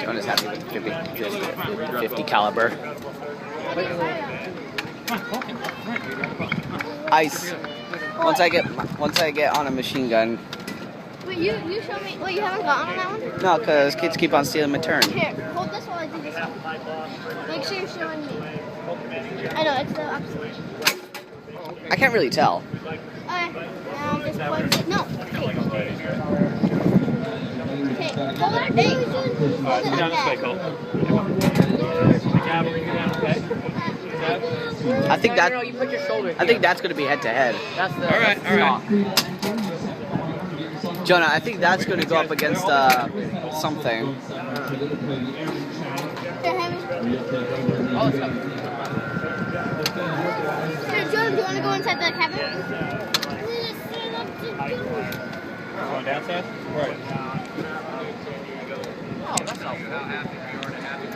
Jonah's happy with 50 caliber. Ice. Once I get on a machine gun. Wait, you show me. Wait, you haven't gotten on that one? No, because kids keep on stealing my turn. Here, hold this while I do this one. Make sure you're showing me. I know, it's the opposite. I can't really tell. Okay, now just point it. No. Okay, hold it. Hey, hold it like that. I think that. No, you put your shoulder I think that's going to be head to head. That's the. All right. Jonah, I think that's going to go up against something. Oh, it's up. Hey, Jordan, do you want to go inside the cabin? Going downside? Right. Oh, that's all.